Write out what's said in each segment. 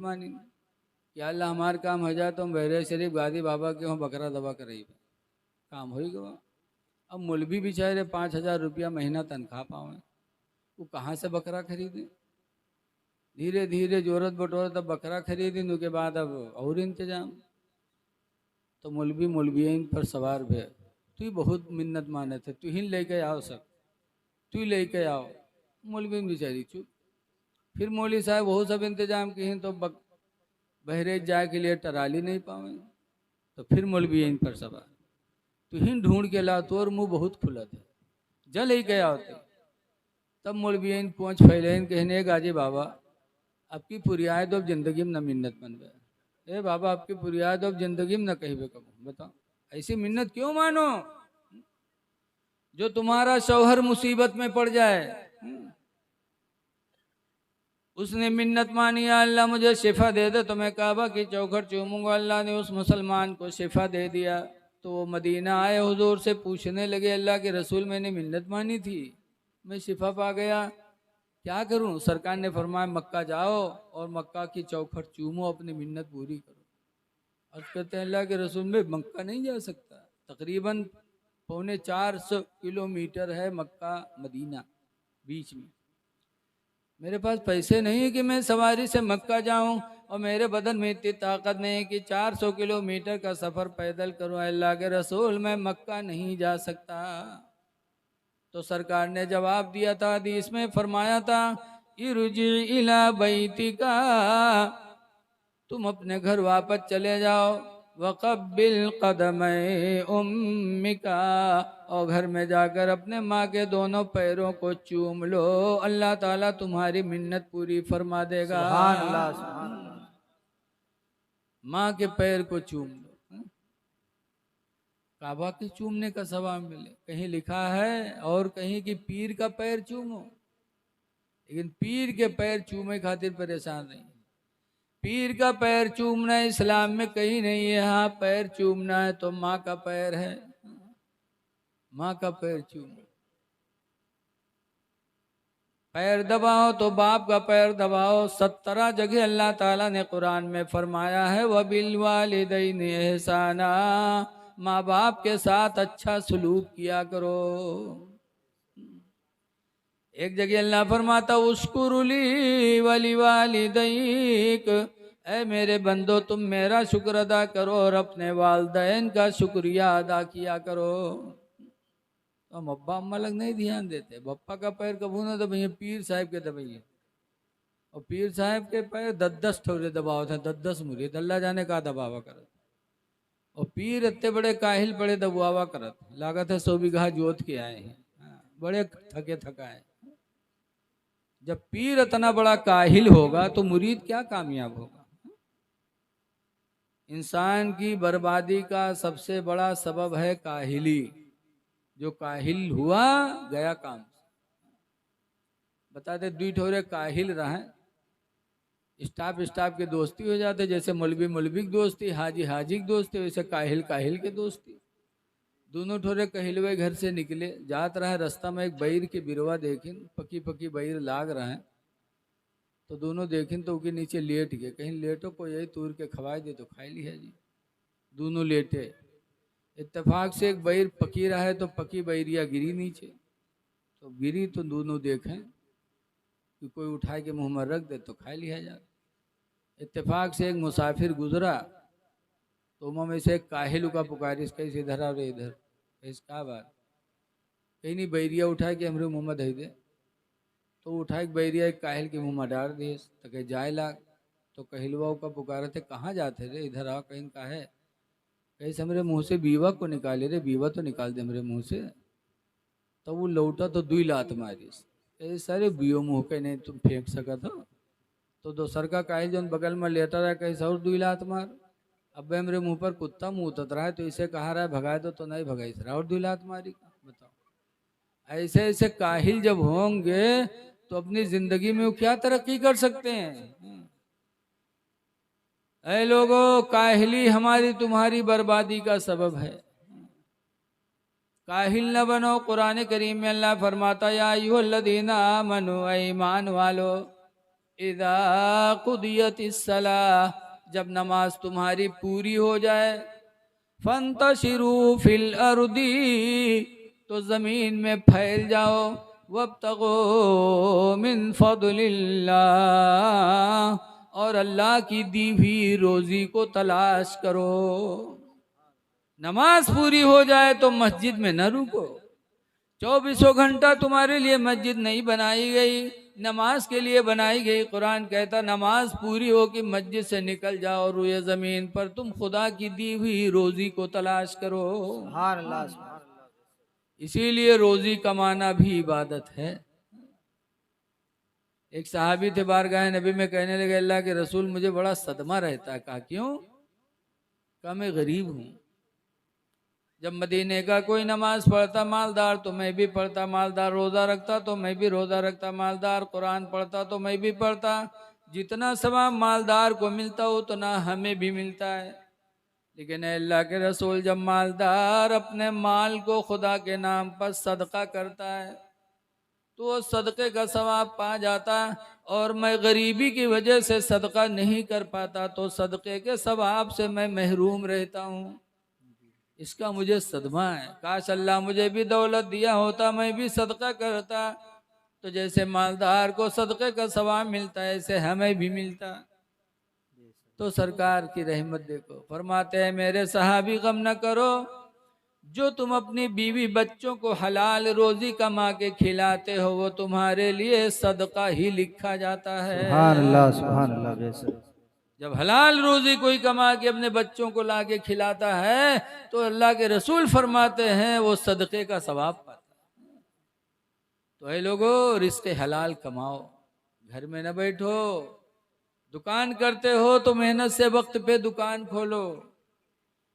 मानी कि अल्लाह हमार काम हो जाए तो हम बहरे शरीफ गादी बाबा के वहाँ बकरा दबा कर रही काम हो गया। अब मौलवी बेचारे 5,000 रुपया महीना तनख्वाह पावे, वो कहाँ से बकरा खरीदे। धीरे धीरे जरूरत बटोर तब बकरा खरीदी, उसके बाद अब और इंतजाम। तो मौलवी मौलवियन पर सवार भे, तू ही बहुत मिन्नत माने थे, तू ही लेके आओ, सब तू ही लेके आओ। मौलवी बेचारी चुप। फिर मौलवी साहब वो सब इंतजाम किए तो बहरेज जाए के लिए टराली नहीं पावे, तो फिर मौलवियन पर सवार, तू ही ढूंढ के ला, तोर मुँह बहुत खुला था, जल ही गया होते। तब मौलवियन पहुँच फैलेन कहने गाजी बाबा आपकी पुरियाए तो अब जिंदगी में न मिन्नत बन गया। ए बाबा आपकी पुरियाए तो अब जिंदगी में न कही कबू, बताओ ऐसी मिन्नत क्यों मानो जो तुम्हारा शौहर मुसीबत में पड़ जाए। उसने मिन्नत मानी, अल्लाह मुझे शिफा दे दे तो मैं काबा की चौखट चूमूंगा। अल्लाह ने उस मुसलमान को शिफा दे दिया। तो वो मदीना आए, हुजूर से पूछने लगे अल्लाह के रसूल मैंने मिन्नत मानी थी, मैं शिफा पा गया, क्या करूं। सरकार ने फरमाया मक्का जाओ और मक्का की चौखट चूमो, अपनी मिन्नत पूरी करो। अर्ज कहते हैं अल्लाह के रसूल में मक्का नहीं जा सकता, तकरीबन 450 किलोमीटर है मक्का मदीना बीच में। मेरे पास पैसे नहीं है कि मैं सवारी से मक्का जाऊं, और मेरे बदन में इतनी ताकत नहीं है कि 400 किलोमीटर का सफ़र पैदल करूं। अल्लाह के रसूल मैं मक्का नहीं जा सकता। तो सरकार ने जवाब दिया था, हदीस में फरमाया था इरजी इला बैतिका, तुम अपने घर वापस चले जाओ। वक़ब्बिल क़दमै उम्मिका, और घर में जाकर अपने माँ के दोनों पैरों को चूम लो, अल्लाह ताला तुम्हारी मिन्नत पूरी फरमा देगा। सुभान अल्लाह, सुभान अल्लाह। माँ के पैर को चूम लो, काबा के चूमने का सवाब मिले। कहीं लिखा है और कहीं कि पीर का पैर चूमो, लेकिन पीर के पैर चूमे खातिर परेशान नहीं। पीर का पैर चूमना इस्लाम में कहीं नहीं है। हाँ पैर चूमना है तो माँ का पैर है, माँ का पैर चूमो। पैर दबाओ तो बाप का पैर दबाओ। 17 जगह अल्लाह ताला ने कुरान में फरमाया है व बिल वालिदैनि एहसाना, माँ बाप के साथ अच्छा सलूक किया करो। एक जगह अल्लाह फरमाता उस्कुरुली वली वालिदैक, ऐ मेरे बंदो तुम मेरा शुक्र अदा करो और अपने वालदैन का शुक्रिया अदा किया करो। तो हम अब्बा अम्मा लग नहीं ध्यान देते। बप्पा का पैर कबू ना दबाइए, पीर साहब के दबाइए। और पीर साहब के पैर 10-10 ठोरे दबाव थे, 10-10 मुरीद अल्लाह जाने का दबावा करत। और पीर इतने बड़े काहिल बड़े दबावा करत, लागत है 100 बीघा जोत के आए हैं, बड़े थके थकाए। जब पीर इतना बड़ा काहिल होगा तो मुरीद क्या कामयाब होगा। इंसान की बर्बादी का सबसे बड़ा सबब है काहिली। जो काहिल हुआ गया काम। बताते 2 ठोरे काहिल रहे, स्टाफ के दोस्ती हो जाते, जैसे मौलवी मौलवी की दोस्ती, हाजी हाजी की दोस्ती, वैसे काहिल काहिल के दोस्ती। दोनों ठोरे कहिलवे घर से निकले, जात रहे रास्ता में एक बैर की बिरवा देखिन, पकी पकी बैर लाग रहे। तो दोनों देखिन तो उसके नीचे लेट गए, कहीं लेटो को यही तूर के खवाए दे तो खाई ली है जी। दोनों लेटे, इत्तेफाक से एक बैर पकी रहा है तो पकी बैरिया गिरी नीचे। तो गिरी तो दोनों देखें कि कोई उठा के मुंह में रख दे तो खा लिया जाए। इत्तेफाक से एक मुसाफिर गुजरा तो उमा में से एक काहिल का पुकारिश, कैसे इधर आ रहे इधर, कैसे क्या बात, कहीं नहीं बैरिया उठा के हमरे मुँह में धई दे। तो उठा के बैरिया एक काहिल के मुँह में डाल दिए, तो कहे जाए लाग। तो कहिलवा का पुकारे थे कहाँ जाते रे, इधर आओ, कहीं का है, कैसे हमरे मुँह से बीवा को निकाले रे, बीवा तो निकाल दे हमरे मुँह से। तो वो लौटा तो 2 लात मारी, ऐसे सारे बियो मुँह के नहीं तुम फेंक सका था। तो दोसर का काहिल जो बगल में लेटा रहा, कैसे और 2 लात मार। अब मेरे मुंह पर कुत्ता मुंह उतर रहा है तो इसे कहा रहा है भगाए तो नहीं भगाई रहा, और 2 लात मारी। बताओ ऐसे ऐसे काहिल जब होंगे तो अपनी जिंदगी में वो क्या तरक्की कर सकते हैं। ऐ लोगों, काहिली हमारी तुम्हारी बर्बादी का सबब है। काहिल न बनो। कुरान करीम में अल्लाह फरमाता या अय्युहल्लज़ीना आमनू, ईमान वालो इदा कुदियतिस सलाह, जब नमाज तुम्हारी पूरी हो जाए, फंतशिरू फिल अर्दी, तो जमीन में फैल जाओ, वब्तगो मिन फदलिल्लाह, और अल्लाह की दी हुई रोजी को तलाश करो। नमाज पूरी हो जाए तो मस्जिद में न रुको। 24 घंटा तुम्हारे लिए मस्जिद नहीं बनाई गई, नमाज के लिए बनाई गई। कुरान कहता नमाज पूरी हो कि मस्जिद से निकल जाओ, रुए जमीन पर तुम खुदा की दी हुई रोजी को तलाश करो। सुभान अल्लाह, सुभान अल्लाह। इसीलिए रोजी कमाना भी इबादत है। एक सहाबी थे, बारगाह नबी में कहने लगे, अल्लाह के रसूल मुझे बड़ा सदमा रहता है। कहा क्यों? कहा मैं गरीब हूँ। जब मदीने का कोई नमाज पढ़ता मालदार तो मैं भी पढ़ता, मालदार रोज़ा रखता तो मैं भी रोज़ा रखता, मालदार कुरान पढ़ता तो मैं भी पढ़ता। जितना सवाब मालदार को मिलता उतना हमें भी मिलता है। लेकिन अल्लाह के रसूल, जब मालदार अपने माल को खुदा के नाम पर सदका करता है तो वो सदक़े का सवाब पा जाता, और मैं गरीबी की वजह से सदका नहीं कर पाता तो सदक़े के सवाब से मैं महरूम रहता हूँ। इसका मुझे सदमा है। काश अल्लाह मुझे भी दौलत दिया होता, मैं भी सदका करता, तो जैसे मालदार को सदक़े का सवाब मिलता है ऐसे हमें भी मिलता। तो सरकार की रहमत देखो, फरमाते हैं मेरे सहाबी गम न करो, जो तुम अपनी बीवी बच्चों को हलाल रोजी कमा के खिलाते हो वो तुम्हारे लिए सदका ही लिखा जाता है। सुभान अल्लाह, सुभान अल्लाह। बेशक जब हलाल रोजी कोई कमा के अपने बच्चों को ला के खिलाता है तो अल्लाह के रसूल फरमाते हैं वो सदक़े का सवाब पाता है। तो ऐ लोगों, रिज़्क़ हलाल कमाओ, घर में न बैठो। दुकान करते हो तो मेहनत से वक्त पे दुकान खोलो।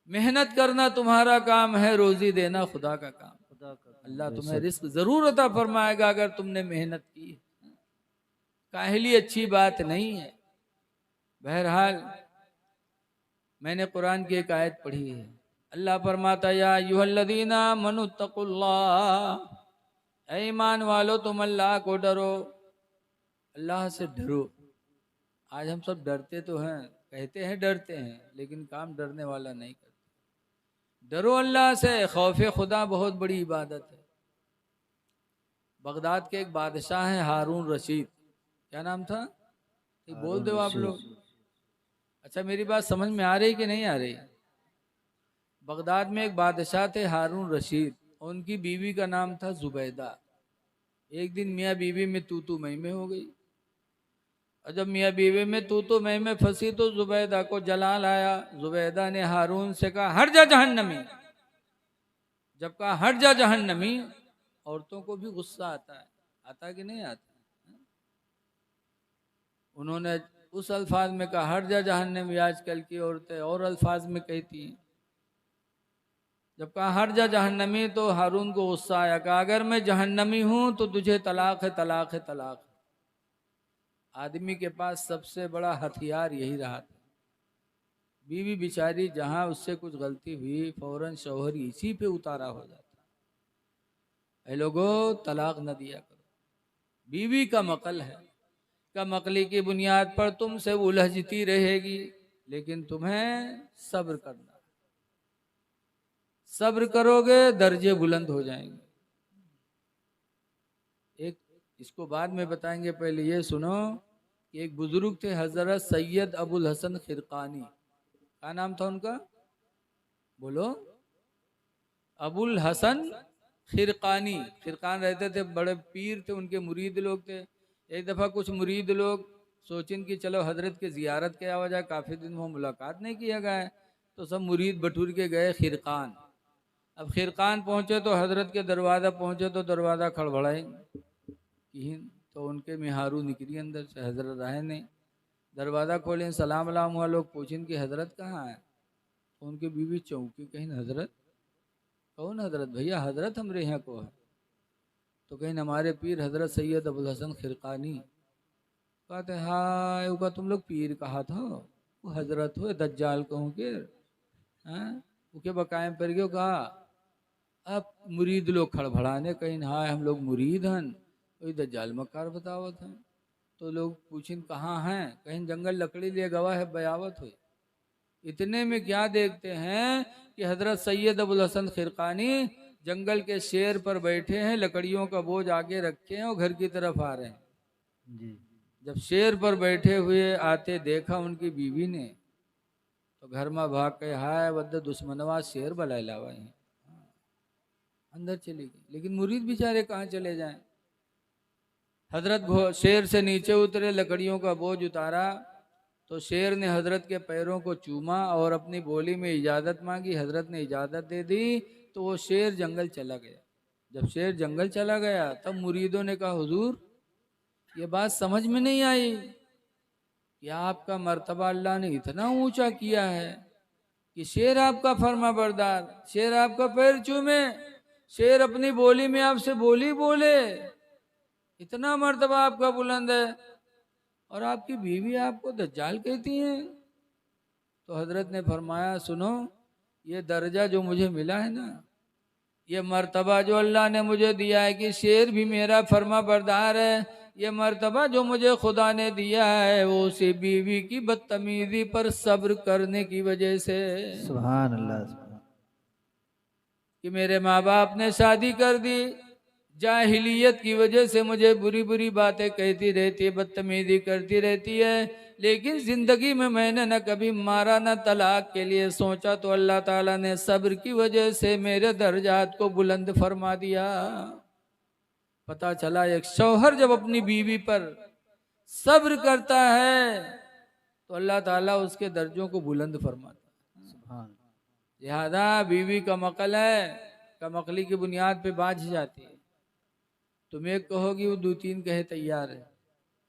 मेहनत करना तुम्हारा काम है, रोजी देना खुदा का काम। खुदा का अल्लाह काम। तुम्हें बेशक रिस्क जरूर अता फरमाएगा अगर तुमने मेहनत की। काहली अच्छी बात नहीं है। बहरहाल मैंने कुरान की एक आयत पढ़ी है, अल्लाह फरमाता या अय्युहल्लज़ीना आमनुत्तकुल्लाह, ऐ ईमान वालो तुम अल्लाह को डरो। अल्लाह से डरो। आज हम सब डरते तो हैं, कहते हैं डरते हैं, लेकिन काम डरने वाला नहीं करते। डरो अल्लाह से। खौफ खुदा बहुत बड़ी इबादत है। बगदाद के एक बादशाह हैं हारून रशीद। क्या नाम था? बोल हारून दो आप रशीद। लोग। अच्छा मेरी बात समझ में आ रही कि नहीं आ रही? बगदाद में एक बादशाह थे हारून रशीद, उनकी बीवी का नाम था जुबैदा। एक दिन मियाँ बीवी में तू मैं में हो गई, और जब मियाँ बीवी में तू मैं में फंसी तो जुबैदा को जलाल आया। जुबैदा ने हारून से कहा हट जा जहन्नमी। जब कहा हट जा जहन्नमी, औरतों को भी गुस्सा आता है कि नहीं आता? उन्होंने उस अल्फाज में कहा हट जा जहन्नमी। आजकल की औरतें और अल्फाज में कहती हैं। जब कहा हट जा जहन्नमी तो हारून को गुस्सा आया, कहा अगर मैं जहन्नमी हूं तो तुझे तलाक है, तलाक है, तलाक है। आदमी के पास सबसे बड़ा हथियार यही रहा था। बीवी बिचारी जहां उससे कुछ गलती हुई फौरन शौहर इसी पे उतारा हो जाता। ऐ लोगों, तलाक न दिया करो। बीवी का मकल है, का मकली की बुनियाद पर तुमसे उलझती रहेगी, लेकिन तुम्हें सब्र करना। सब्र करोगे दर्जे बुलंद हो जाएंगे। एक इसको बाद में बताएंगे, पहले ये सुनो कि एक बुजुर्ग थे हजरत सैयद अबुल हसन खिरकानी। क्या नाम था उनका? बोलो। अबुल हसन खिरकानी। खिरकान रहते थे, बड़े पीर थे, उनके मुरीद लोग थे। एक दफ़ा कुछ मुरीद लोग सोचिन कि चलो हजरत के ज़ियारत के आवा जाए, काफ़ी दिन वो मुलाकात नहीं किया गया है, तो सब मुरीद बटूर के गए खिरकान। अब खिरकान पहुँचे तो हजरत के दरवाज़ा पहुँचे तो दरवाज़ा खड़बड़ाए कि तो उनके मिहारू निकली अंदर से, हजरत आए नहीं। दरवाज़ा खोलें, सलाम अलाम हुआ, लोग पूछें कि हजरत कहाँ है? तो उनकी बीवी चौंकी, कहीं हजरत? कौन हजरत भैया? हजरत हमरे यहाँ को है। तो कहीं हमारे पीर हजरत सैयद अबुल हसन खिरकानी। कहते हाय उका तुम लोग पीर कहा था, वो हजरत हो दज्जाल कहूँ के उके बकायम पर गयो कहा। अब मुरीद लोग खड़बड़ाने, कहीं हाय हम लोग मुरीद हन, वही दज्जाल मक्कार बतावत हैं। तो लोग पूछें कहाँ हैं, कहीं जंगल लकड़ी लिए गवा है बयावत हुई। इतने में क्या देखते हैं कि हजरत सैयद अबुल हसन खिरकानी जंगल के शेर पर बैठे हैं, लकड़ियों का बोझ आगे रखे हैं और घर की तरफ आ रहे हैं। जी। जब शेर पर बैठे हुए आते देखा उनकी बीवी ने, तो घर में भाग के हाय बद दुश्मनवा शेर बलाए लावा है, अंदर चली गई। लेकिन मुरीद बेचारे कहाँ चले जाएं। हजरत शेर से नीचे उतरे, लकड़ियों का बोझ उतारा, तो शेर ने हजरत के पैरों को चूमा और अपनी बोली में इजाज़त मांगी। हजरत ने इजाज़त दे दी तो वो शेर जंगल चला गया। जब शेर जंगल चला गया तब मुरीदों ने कहा हुजूर ये बात समझ में नहीं आई कि आपका मर्तबा अल्लाह ने इतना ऊंचा किया है कि शेर आपका फर्मा बरदार, शेर आपका पैर चूमे, शेर अपनी बोली में आपसे बोली बोले, इतना मर्तबा आपका बुलंद है, और आपकी बीवी आपको दज्जाल कहती है। तो हजरत ने फरमाया सुनो, ये दर्जा जो मुझे मिला है ना, ये मर्तबा जो अल्लाह ने मुझे दिया है कि शेर भी मेरा फर्मा बरदार है, ये मर्तबा जो मुझे खुदा ने दिया है वो उसी बीवी की बदतमीजी पर सब्र करने की वजह से, सुभान अल्लाह सुभान। कि मेरे माँ बाप ने शादी कर दी, जाहिलियत की वजह से मुझे बुरी बुरी बातें कहती रहती है, बदतमीजी करती रहती है, लेकिन जिंदगी में मैंने न कभी मारा न तलाक के लिए सोचा, तो अल्लाह ताला ने सब्र की वजह से मेरे दर्जात को बुलंद फरमा दिया। पता चला एक शौहर जब अपनी बीवी पर सब्र करता है तो अल्लाह ताला उसके दर्जों को बुलंद फरमाता है। सुभान। लिहाजा बीवी का मकल है, का मकली की बुनियाद पे बाझ जाती है। तुम एक कहोगी वो दो तीन कहे तैयार है।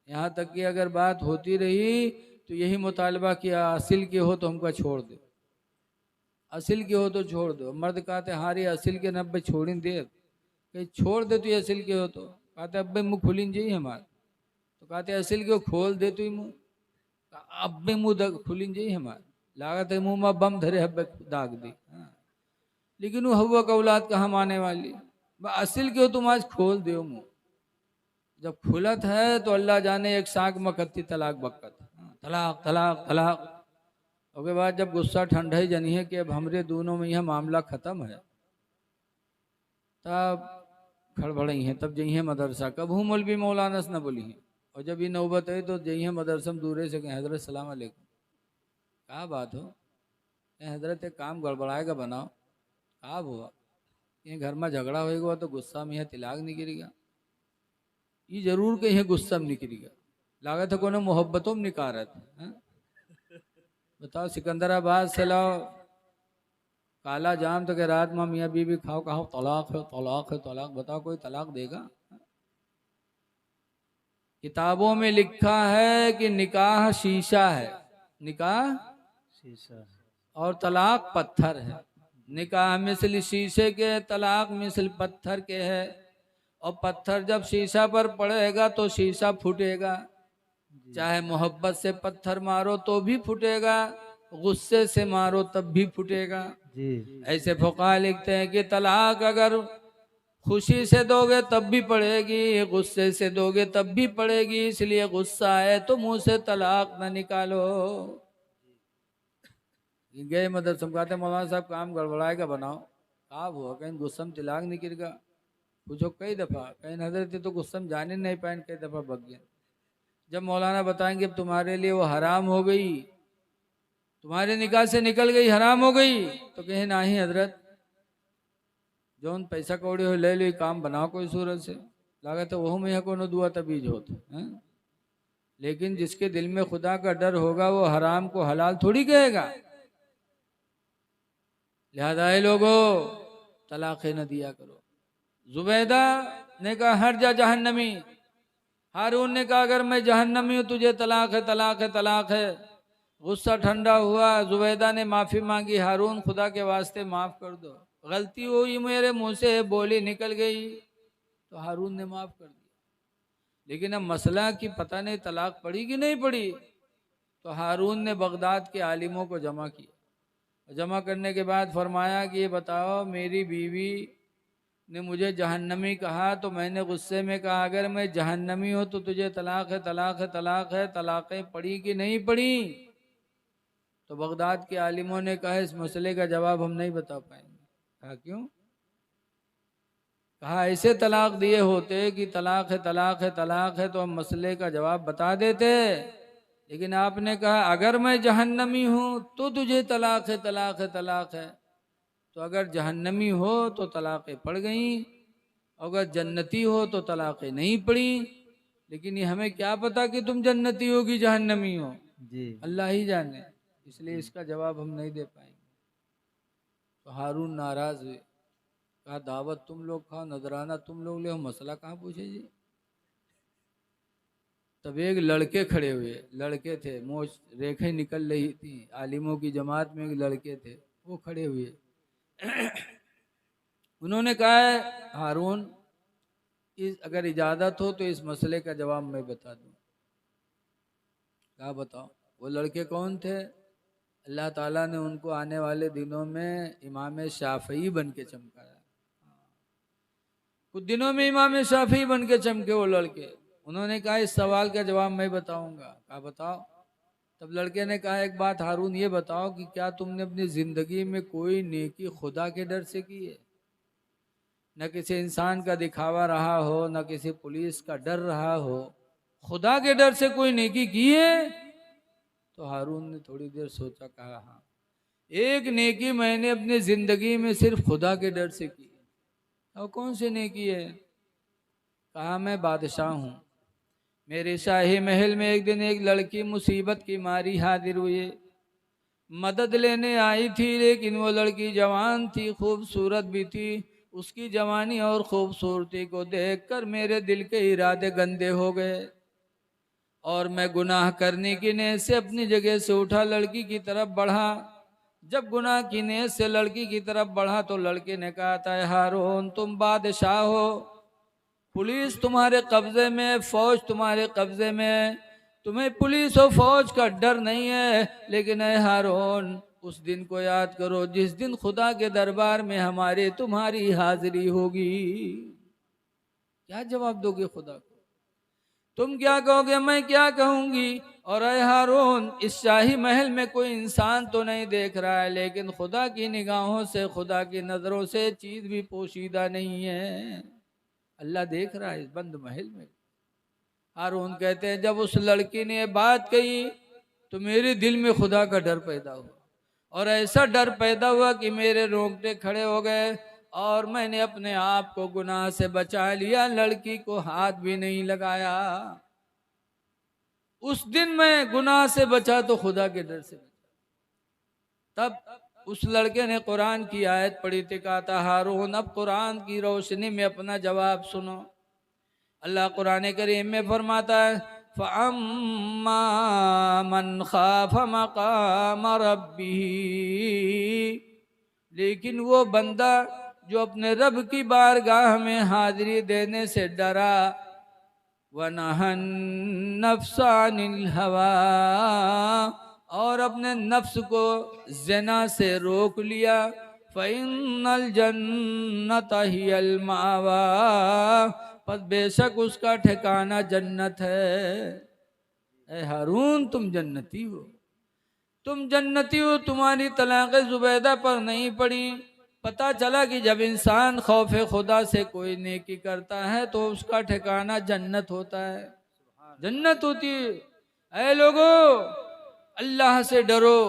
यहाँ तक कि अगर बात होती रही तो यही मुतालबा किया असिल के हो तो हमको छोड़ दो, असिल के हो तो छोड़ दो। मर्द कहते हारी असिल के नब्बे छोड़ी दे, कहीं छोड़ दे तू असिल के हो तो कहते अब्बे मुँह खुलिन जी हमार, तो कहते असिल के खोल दे तू मुँह, अब्बे मुँह खुलिन जी हमार, लागत है मुँह में बम धरे हब्बे दाग दी। लेकिन वो हवा का औलाद कहाँ माने वाली, असिल के हो तुम आज खोल दो मुँह। जब खुलत है तो अल्लाह जाने एक साग मकत्ती तलाक बकत, तलाक तलाक तलाक। उसके बाद जब गुस्सा ठंडा ही जनी है कि अब हमरे दोनों में यह मामला खत्म है, तब खड़बड़ई हैं, तब जही है मदरसा। कब हूँ मौलवी मौलाना से न बोली हैं, और जब ये नौबत है तो जही है मदरसा में दूरे से कहें हजरत सलाम अलैकुम, क्या बात हो, हजरत एक काम गड़बड़ाएगा बनाओ, क्या हुआ, ये घर में झगड़ा होएगा तो गुस्सा में यह तिलाक निकलेगा, ये जरूर कहीं गुस्सा में निकलेगा, लागत है को मोहब्बतों में निकारत है। बताओ सिकंदराबाद से लाओ काला जाम तो के रात में मियाँ बीवी खाओ कहो तलाक है तलाक है तलाक, बताओ कोई तलाक देगा। किताबों में लिखा है कि निकाह शीशा है, निकाह शीशा। और तलाक पत्थर है। निकाह मिसल शीशे के, तलाक मिसल पत्थर के है, और पत्थर जब शीशा पर पड़ेगा तो शीशा फूटेगा, चाहे मोहब्बत से पत्थर मारो तो भी फूटेगा, गुस्से से मारो तब भी फूटेगा। जी। ऐसे फुक़हा लिखते हैं कि तलाक अगर खुशी से दोगे तब भी पड़ेगी, गुस्से से दोगे तब भी पड़ेगी, इसलिए गुस्सा है तो मुंह से तलाक न निकालो। गए मदरसा कहते मौलाना साहब काम गड़बड़ाएगा बनाओ, आप हुआ कहीं गुस्सा में तिलाक निकलेगा, पूछो कई दफ़ा, कहीं हजरत तो गुस्सा में जाने नहीं पाए, कई दफ़ा बग गए। जब मौलाना बताएंगे अब तुम्हारे लिए वो हराम हो गई, तुम्हारे निकाह से निकल गई, हराम हो गई, तो कहे ना ही हजरत जौन पैसा कौड़ी हो ले लो, काम बनाओ कोई सूरत से, लागत है वह में यह कोनो दुआ तबीज होते हैं। लेकिन जिसके दिल में खुदा का डर होगा वो हराम को हलाल थोड़ी कहेगा। लिहाजा लोगो तलाक़ न दिया करो। जुबैदा ने कहा हट जा जहन्नमी, हारून ने कहा अगर मैं जहन्नमी हूँ तुझे तलाक है तलाक है तलाक है। गुस्सा ठंडा हुआ, जुबैदा ने माफ़ी मांगी, हारून खुदा के वास्ते माफ़ कर दो, गलती हुई मेरे मुंह से बोली निकल गई, तो हारून ने माफ़ कर दिया। लेकिन अब मसला कि पता नहीं तलाक पड़ी कि नहीं पड़ी, तो हारून ने बगदाद के आलिमों को जमा किया, जमा करने के बाद फरमाया कि ये बताओ मेरी बीवी ने मुझे जहन्नमी कहा तो मैंने गुस्से में कहा अगर मैं जहन्नमी हूँ तो तुझे तलाक है, तलाक है, तलाक है, तलाक़ें पढ़ी कि नहीं पढ़ी? तो बगदाद के आलिमों ने कहा इस मसले का जवाब हम नहीं बता पाएंगे। कहा क्यों? कहा ऐसे तलाक दिए होते कि तलाक है, तलाक है, तलाक है, तो हम मसले का जवाब बता देते, लेकिन आपने कहा अगर मैं जहन्नमी हूँ तो तुझे तलाक है, तलाक है, तलाक है। तो अगर जहन्नमी हो तो तलाक़ें पड़ गई, अगर जन्नती हो तो तलाक़ें नहीं पड़ी। लेकिन ये हमें क्या पता कि तुम जन्नती हो कि जहन्नमी हो? जी अल्लाह ही जाने, इसलिए जी इसका जवाब हम नहीं दे पाएंगे। तो हारून नाराज हुए, कहा दावत तुम लोग खाओ, नजराना तुम लोग ले, मसला कहाँ पूछे जी? तब एक लड़के खड़े हुए, लड़के थे, मोच रेखें निकल रही थी, आलिमों की जमात में एक लड़के थे, वो खड़े हुए। उन्होंने कहा है हारून, अगर इजाज़त हो तो इस मसले का जवाब मैं बता दूं। क्या बताओ? वो लड़के कौन थे? अल्लाह ताला ने उनको आने वाले दिनों में इमाम शाफई बन के चमकाया। कुछ दिनों में इमाम शाफी बन के चमके वो लड़के। उन्होंने कहा इस सवाल का जवाब मैं बताऊंगा। कहा बताओ। तब लड़के ने कहा एक बात हारून, ये बताओ कि क्या तुमने अपनी जिंदगी में कोई नेकी खुदा के डर से की है? न किसी इंसान का दिखावा रहा हो, न किसी पुलिस का डर रहा हो, खुदा के डर से कोई नेकी की है? तो हारून ने थोड़ी देर सोचा, कहा हाँ, एक नेकी मैंने अपनी जिंदगी में सिर्फ खुदा के डर से की है। और कौन सी नेकी है? कहा मैं बादशाह हूँ, मेरे शाही महल में एक दिन एक लड़की मुसीबत की मारी हाजिर हुई, मदद लेने आई थी, लेकिन वो लड़की जवान थी, खूबसूरत भी थी। उसकी जवानी और खूबसूरती को देखकर मेरे दिल के इरादे गंदे हो गए और मैं गुनाह करने की नीयत से अपनी जगह से उठा, लड़की की तरफ बढ़ा। जब गुनाह की नीयत से लड़की की तरफ बढ़ा तो लड़के ने कहा था हारून तुम बादशाह हो, पुलिस तुम्हारे कब्जे में, फौज तुम्हारे कब्जे में, तुम्हें पुलिस और फौज का डर नहीं है। लेकिन ऐ हारून, उस दिन को याद करो जिस दिन खुदा के दरबार में हमारे तुम्हारी हाजिरी होगी। क्या जवाब दोगे खुदा को? तुम क्या कहोगे, मैं क्या कहूंगी? और ऐ हारून, इस शाही महल में कोई इंसान तो नहीं देख रहा है, लेकिन खुदा की निगाहों से, खुदा की नजरों से चीज भी पोशीदा नहीं है। अल्लाह देख रहा है इस बंद महल में। हारून कहते हैं जब उस लड़की ने बात कही तो मेरे दिल में खुदा का डर पैदा हुआ, और ऐसा डर पैदा हुआ कि मेरे रोंगटे खड़े हो गए और मैंने अपने आप को गुनाह से बचा लिया, लड़की को हाथ भी नहीं लगाया। उस दिन मैं गुनाह से बचा तो खुदा के डर से बचा। तब उस लड़के ने कुरान की आयत पढ़ी थी, कहा था हारून अब कुरान की रोशनी में अपना जवाब सुनो। अल्लाह कुरान करीम में फरमाता है फ़अम्मा मन खाफ मक़ाम रब्बिही, लेकिन वो बंदा जो अपने रब की बारगाह में हाजिरी देने से डरा, वनहन नफ्स अनिल हवा, और अपने नफ्स को ज़िना से रोक लिया, फ़इन्नल जन्नत हियल मावा, पर बेशक उसका ठिकाना जन्नत है। ऐ हारून तुम जन्नती हो, तुम जन्नती हो, तुम्हारी तलाक़ ज़ुबैदा पर नहीं पड़ी। पता चला कि जब इंसान खौफ खुदा से कोई नेकी करता है तो उसका ठिकाना जन्नत होता है, जन्नत होती है। ऐ लोगो, अल्लाह से डरो।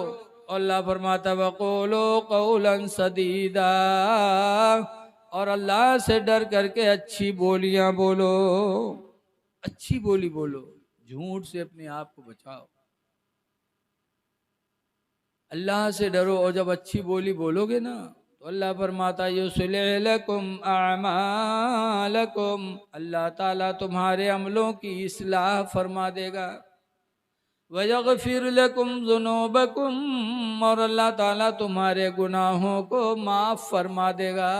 अल्लाह फरमाता वक़ूलू क़ौलन सदीदा, और अल्लाह से डर करके अच्छी बोलियां बोलो, अच्छी बोली बोलो, झूठ से अपने आप को बचाओ। अल्लाह से डरो, और जब अच्छी बोली बोलोगे ना तो अल्लाह फरमाता युस्लिह लकुम अमालकुम, अल्लाह ताला तुम्हारे अमलों की इस्लाह फरमा देगा। वयगफिर लकुम ज़ुनूबकुम, और अल्लाह ताला तुम्हारे गुनाहों को माफ़ फरमा देगा।